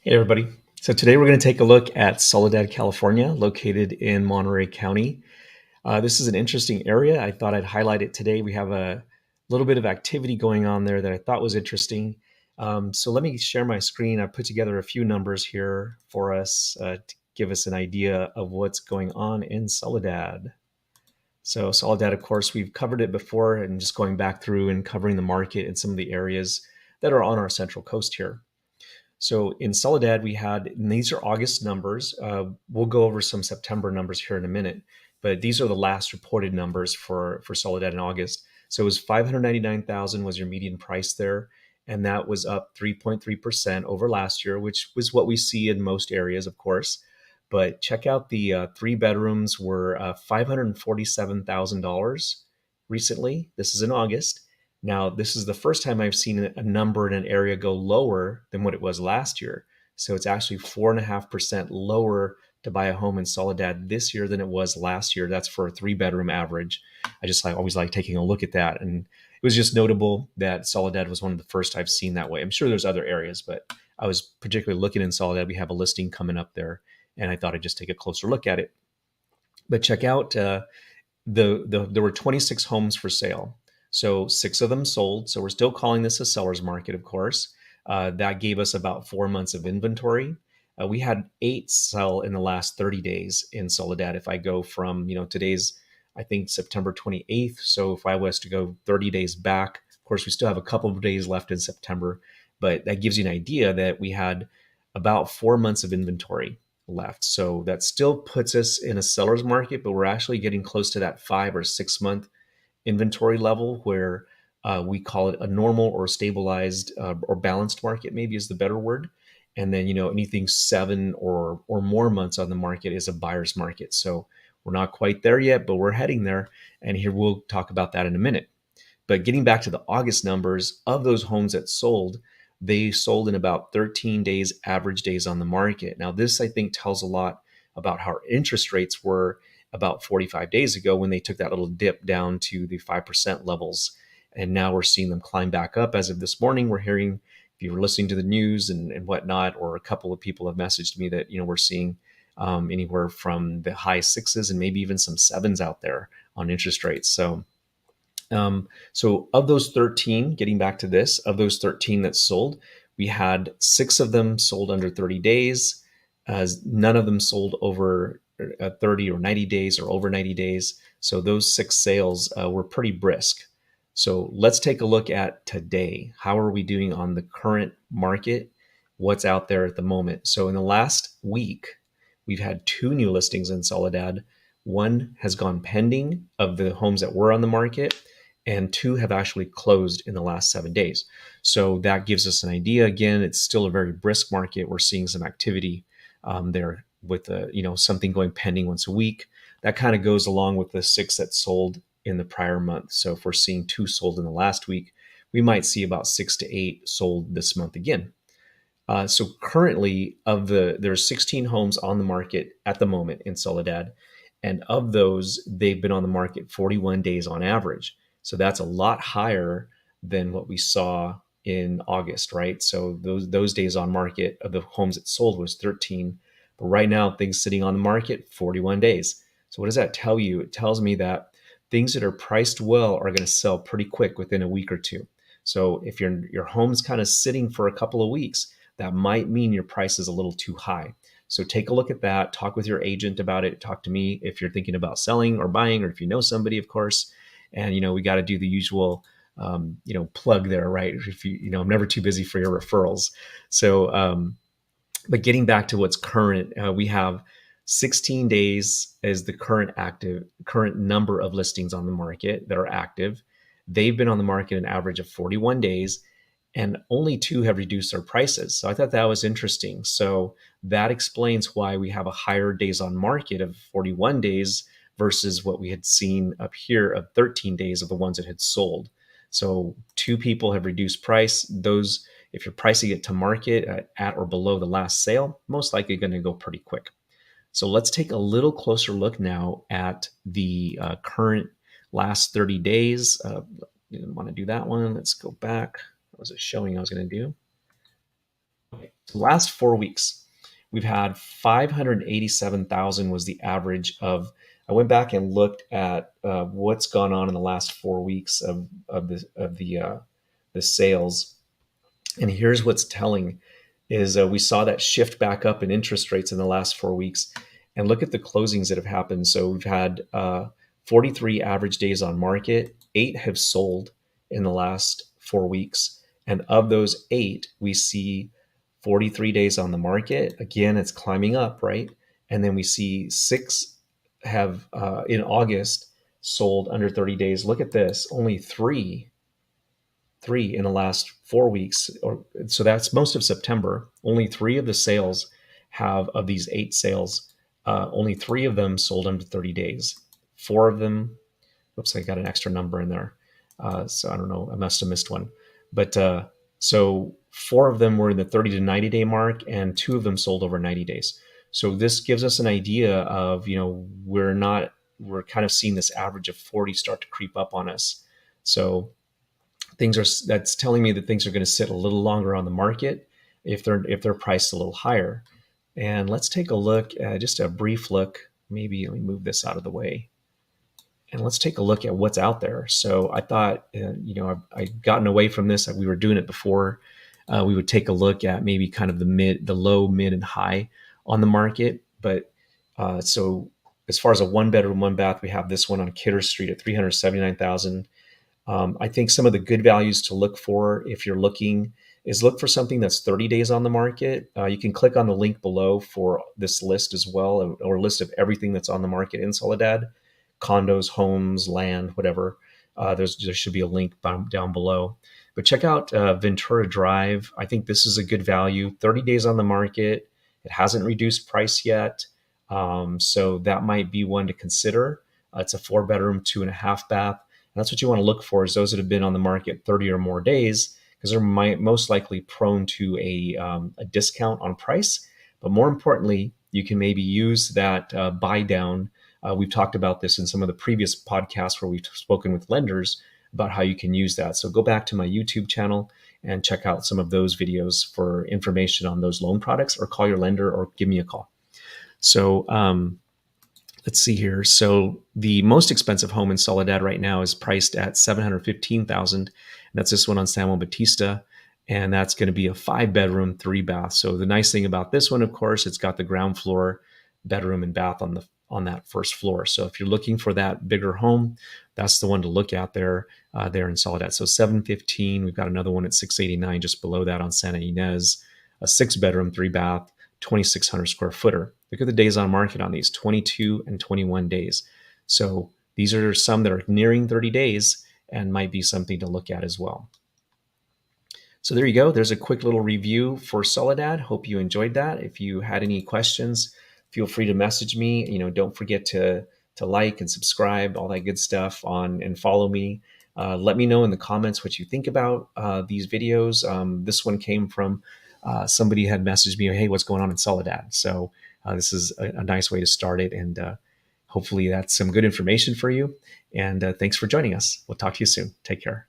Hey, everybody. So today we're going to take a look at Soledad, California, located in Monterey County. This is an interesting area. I thought I'd highlight it today. We have a little bit of activity going on there that I thought was interesting. So let me share my screen. I put together a few numbers here for us to give us an idea of what's going on in Soledad. So Soledad, of course, we've covered it before, and just going back through and covering the market and some of the areas that are on our central coast here. So in Soledad, we had, and these are August numbers. We'll go over some September numbers here in a minute, but these are the last reported numbers for Soledad in August. So it was 599,000 was your median price there, and that was up 3.3% over last year, which was what we see in most areas, of course. But check out the three bedrooms were $547,000 recently. This is in August. Now, this is the first time I've seen a number in an area go lower than what it was last year. So it's actually 4.5% lower to buy a home in Soledad this year than it was last year. That's for a three-bedroom average. I always like taking a look at that. And it was just notable that Soledad was one of the first I've seen that way. I'm sure there's other areas, but I was particularly looking in Soledad. We have a listing coming up there, and I thought I'd just take a closer look at it. But check out there were 26 homes for sale. So six of them sold. So we're still calling this a seller's market, of course. That gave us about 4 months of inventory. We had eight sell in the last 30 days in Soledad. If I go from, today's, I think September 28th. So if I was to go 30 days back, of course, we still have a couple of days left in September, but that gives you an idea that we had about 4 months of inventory left. So that still puts us in a seller's market, but we're actually getting close to that 5 or 6 month inventory level where we call it a normal or stabilized or balanced market, maybe is the better word. And then, anything 7 or more months on the market is a buyer's market. So we're not quite there yet, but we're heading there. And here we'll talk about that in a minute. But getting back to the August numbers of those homes that sold, they sold in about 13 days, average days on the market. Now, this I think tells a lot about how our interest rates were about 45 days ago when they took that little dip down to the 5% levels. And now we're seeing them climb back up. As of this morning, we're hearing, if you were listening to the news and whatnot, or a couple of people have messaged me that, we're seeing anywhere from the high sixes and maybe even some sevens out there on interest rates. So of those 13, getting back to this, of those 13 that sold, we had six of them sold under 30 days. None of them sold over 30 or 90 days or over 90 days. So those six sales were pretty brisk. So let's take a look at today. How are we doing on the current market? What's out there at the moment? So in the last week, we've had two new listings in Soledad. One has gone pending of the homes that were on the market, and two have actually closed in the last 7 days. So that gives us an idea. Again, it's still a very brisk market. We're seeing some activity there with something going pending once a week. That kind of goes along with the six that sold in the prior month. So if we're seeing two sold in the last week, we might see about 6 to 8 sold this month again. So currently, there's 16 homes on the market at the moment in Soledad, and of those, they've been on the market 41 days on average. So that's a lot higher than what we saw in August, right? So those days on market of the homes that sold was 13, but right now things sitting on the market 41 days. So what does that tell you? It tells me that things that are priced well are going to sell pretty quick within a week or two. So if your home's kind of sitting for a couple of weeks, that might mean your price is a little too high. So take a look at that. Talk with your agent about it. Talk to me if you're thinking about selling or buying, or if you know somebody, of course. And we got to do the usual, plug there, right? If I'm never too busy for your referrals. So, but getting back to what's current, we have 16 days as the current number of listings on the market that are active. They've been on the market an average of 41 days, and only two have reduced their prices. So I thought that was interesting. So that explains why we have a higher days on market of 41 days versus what we had seen up here of 13 days of the ones that had sold. So two people have reduced price. Those, if you're pricing it to market at or below the last sale, most likely going to go pretty quick. So let's take a little closer look now at the current last 30 days. Didn't want to do that one. Let's go back. What was it showing I was going to do? Okay. Last 4 weeks, we've had 587,000 was the average of. I went back and looked at what's gone on in the last 4 weeks of the sales, and here's what's telling is we saw that shift back up in interest rates in the last 4 weeks, and look at the closings that have happened. So we've had 43 average days on market. 8 have sold in the last 4 weeks, and of those 8, we see 43 days on the market. Again, it's climbing up, right? And then we see 6 have in August sold under 30 days. Look at this, only three in the last 4 weeks, or so that's most of September. Only 3 of the sales have of these 8 sales. Only 3 of them sold under 30 days. 4 of them. Oops, I got an extra number in there. So I don't know. I must have missed one. But so 4 of them were in the 30 to 90 day mark, and 2 of them sold over 90 days. So this gives us an idea of, we're kind of seeing this average of 40 start to creep up on us. So that's telling me that things are going to sit a little longer on the market if they're priced a little higher. And let's take a look at just a brief look. Maybe let me move this out of the way. And let's take a look at what's out there. So I thought, I've gotten away from this. We were doing it before. We would take a look at maybe kind of the low, mid, and high on the market. But so as far as a 1 bedroom, 1 bath, we have this one on Kidder Street at $379,000. I think some of the good values to look for if you're looking is look for something that's 30 days on the market. You can click on the link below for this list as well, or a list of everything that's on the market in Soledad, condos, homes, land, whatever. There should be a link down below. But check out Ventura Drive. I think this is a good value. 30 days on the market. It hasn't reduced price yet. So that might be one to consider. It's a 4 bedroom, 2.5 bath. And that's what you want to look for, is those that have been on the market 30 or more days, because they're most likely prone to a discount on price. But more importantly, you can maybe use that buy down. We've talked about this in some of the previous podcasts where we've spoken with lenders about how you can use that. So go back to my YouTube channel and check out some of those videos for information on those loan products, or call your lender or give me a call. So let's see here. So the most expensive home in Soledad right now is priced at $715,000. And that's this one on San Juan Bautista. And that's going to be a 5 bedroom, 3 bath. So the nice thing about this one, of course, it's got the ground floor bedroom and bath on that first floor. So if you're looking for that bigger home, that's the one to look at there in Soledad. So 715. We've got another one at 689 just below that on Santa Ynez, a 6 bedroom, 3 bath, 2,600 square footer. Look at the days on market on these, 22 and 21 days. So these are some that are nearing 30 days and might be something to look at as well. So there you go. There's a quick little review for Soledad. Hope you enjoyed that. If you had any questions, feel free to message me. Don't forget to like and subscribe, all that good stuff and follow me. Let me know in the comments what you think about these videos. This one came from somebody had messaged me, hey, what's going on in Soledad? So this is a nice way to start it. And hopefully that's some good information for you. And thanks for joining us. We'll talk to you soon. Take care.